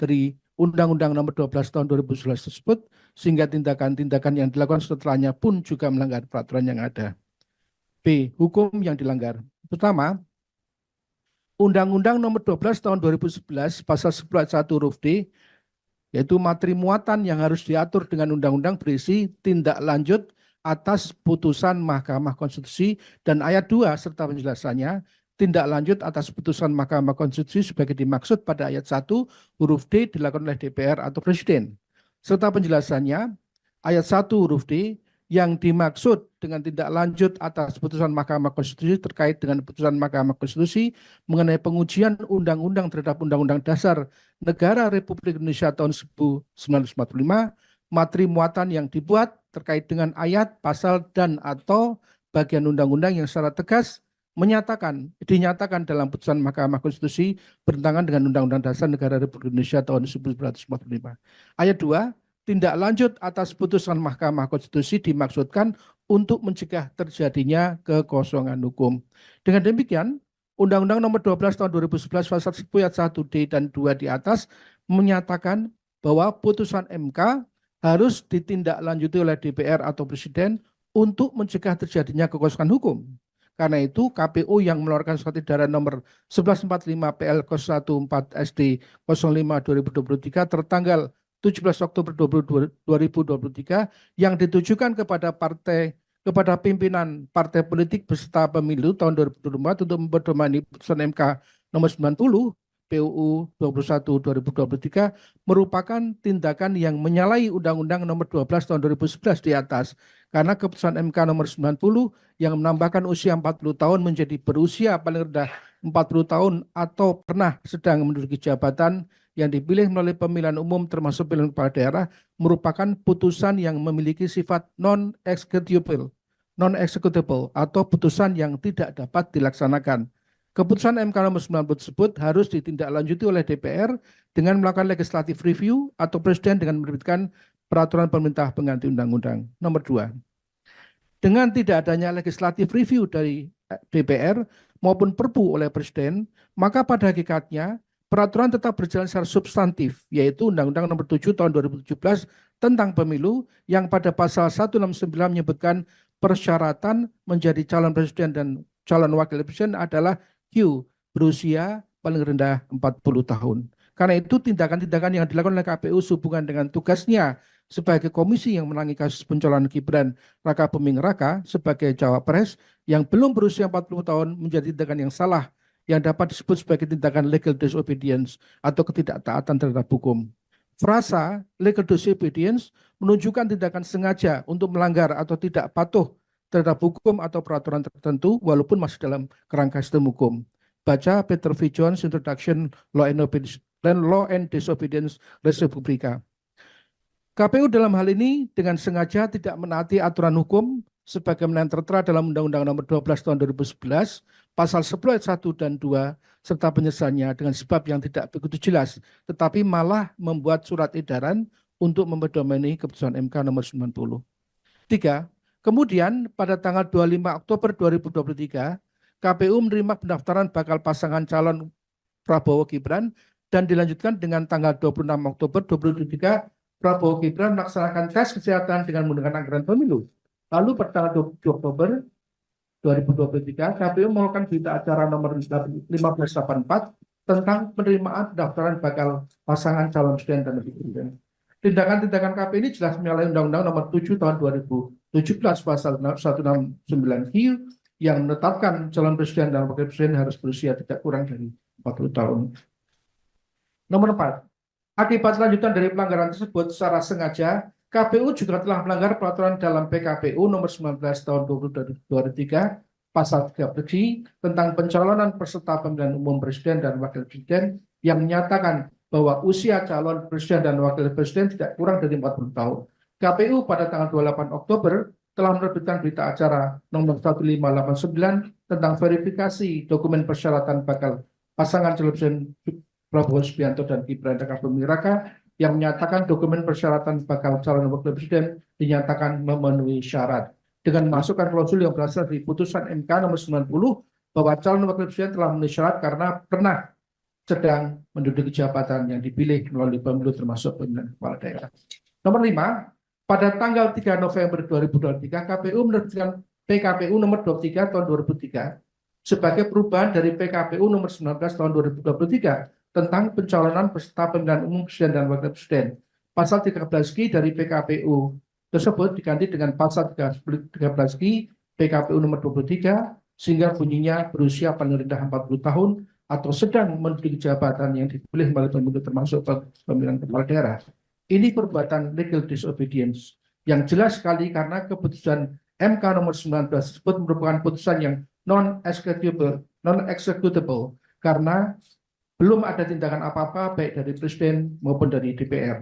dari Undang-Undang Nomor 12 Tahun 2011 tersebut, sehingga tindakan-tindakan yang dilakukan setelahnya pun juga melanggar peraturan yang ada. B. Hukum yang dilanggar. Pertama, Undang-Undang Nomor 12 Tahun 2011 Pasal 10 ayat 1 huruf D, yaitu materi muatan yang harus diatur dengan undang-undang berisi tindak lanjut atas putusan Mahkamah Konstitusi, dan ayat 2 serta penjelasannya, tindak lanjut atas putusan Mahkamah Konstitusi sebagai dimaksud pada ayat 1 huruf D dilakukan oleh DPR atau Presiden. Serta penjelasannya, ayat 1 huruf D yang dimaksud dengan tindak lanjut atas putusan Mahkamah Konstitusi terkait dengan putusan Mahkamah Konstitusi mengenai pengujian undang-undang terhadap Undang-Undang Dasar Negara Republik Indonesia tahun 1945, materi muatan yang dibuat terkait dengan ayat, pasal, dan atau bagian undang-undang yang secara tegas dinyatakan dalam putusan Mahkamah Konstitusi bertentangan dengan Undang-Undang Dasar Negara Republik Indonesia tahun 1945. Ayat 2, tindak lanjut atas putusan Mahkamah Konstitusi dimaksudkan untuk mencegah terjadinya kekosongan hukum. Dengan demikian, Undang-Undang Nomor 12 Tahun 2011 Pasal 10 ayat 1D dan 2 di atas menyatakan bahwa putusan MK harus ditindaklanjuti oleh DPR atau Presiden untuk mencegah terjadinya kekosongan hukum. Karena itu, KPU yang mengeluarkan surat edaran nomor 1145 PL 14 SD 05/2023 tertanggal 17 Oktober 2023 yang ditujukan kepada pimpinan partai politik beserta pemilu tahun 2024 untuk mempedomani putusan MK nomor 90 PUU 21 2023 merupakan tindakan yang menyalahi Undang-Undang Nomor 12 Tahun 2011 di atas, karena keputusan MK nomor 90 yang menambahkan usia 40 tahun menjadi berusia paling rendah 40 tahun atau pernah sedang menduduki jabatan yang dipilih melalui pemilihan umum termasuk pemilihan kepala daerah merupakan putusan yang memiliki sifat non-executable atau putusan yang tidak dapat dilaksanakan. Keputusan MK nomor 90 tersebut harus ditindaklanjuti oleh DPR dengan melakukan legislative review atau Presiden dengan menerbitkan peraturan pemerintah pengganti undang-undang. Nomor 2. Dengan tidak adanya legislative review dari DPR maupun Perpu oleh Presiden, maka pada hakikatnya peraturan tetap berjalan secara substantif, yaitu Undang-Undang Nomor 7 Tahun 2017 tentang Pemilu yang pada pasal 169 menyebutkan persyaratan menjadi calon presiden dan calon wakil presiden adalah Q, berusia paling rendah 40 tahun. Karena itu tindakan-tindakan yang dilakukan oleh KPU sehubungan dengan tugasnya sebagai komisi yang menangani kasus pencalonan Gibran Raka Buming Raka sebagai cawapres yang belum berusia 40 tahun menjadi tindakan yang salah yang dapat disebut sebagai tindakan legal disobedience atau ketidaktaatan terhadap hukum. Frasa legal disobedience menunjukkan tindakan sengaja untuk melanggar atau tidak patuh terhadap hukum atau peraturan tertentu walaupun masih dalam kerangka sistem hukum. Baca Peter V. Jones Introduction Law and Disobedience Res Publica. KPU dalam hal ini dengan sengaja tidak menaati aturan hukum sebagaimana yang tertera dalam Undang-Undang Nomor 12 Tahun 2011 Pasal 10 ayat 1 dan 2 serta penyelesaiannya dengan sebab yang tidak begitu jelas, tetapi malah membuat surat edaran untuk mempedomani keputusan MK nomor 90. 3. Kemudian pada tanggal 25 Oktober 2023, KPU menerima pendaftaran bakal pasangan calon Prabowo Gibran dan dilanjutkan dengan tanggal 26 Oktober 2023 Prabowo Gibran melaksanakan tes kesehatan dengan menggunakan anggaran pemilu. Lalu pada tanggal 27 Oktober 2023, KPU melakukan berita acara nomor 1584 tentang penerimaan pendaftaran bakal pasangan calon presiden dan wakil presiden. Tindakan-tindakan KPU ini jelas menyalahi Undang-Undang Nomor 7 Tahun 2017 Pasal 169 Q yang menetapkan calon presiden dan wakil presiden harus berusia tidak kurang dari 40 tahun. Nomor 4. Akibat lanjutan dari pelanggaran tersebut secara sengaja, KPU juga telah melanggar peraturan dalam PKPU nomor 19 tahun 2023 pasal 3 tentang pencalonan peserta pemilihan umum presiden dan wakil presiden yang menyatakan bahwa usia calon presiden dan wakil presiden tidak kurang dari 40 tahun. KPU pada tanggal 28 Oktober telah menerbitkan berita acara nomor 1589 tentang verifikasi dokumen persyaratan bakal pasangan calon presiden Prabowo Subianto dan Gibran Raka Buming Raka yang menyatakan dokumen persyaratan bakal calon wakil presiden dinyatakan memenuhi syarat dengan memasukkan klausul yang berasal dari putusan MK nomor 90 bahwa calon wakil presiden telah memenuhi syarat karena pernah sedang menduduki jabatan yang dipilih melalui pemilu termasuk pemilihan kepala daerah. Nomor 5, pada tanggal 3 November 2023, KPU menerbitkan PKPU nomor 23 tahun 2003 sebagai perubahan dari PKPU nomor 19 tahun 2023 tentang pencalonan peserta pemilihan umum presiden dan wakil presiden. Pasal 13Q dari PKPU tersebut diganti dengan pasal 13Q PKPU nomor 23 sehingga bunyinya berusia paling rendah 40 tahun atau sedang menduduki jabatan yang dipilih melalui pemilu termasuk pemilihan kepala daerah. Ini perbuatan legal disobedience yang jelas sekali karena keputusan MK nomor 19 tersebut merupakan putusan yang non-executable karena belum ada tindakan apa-apa baik dari Presiden maupun dari DPR.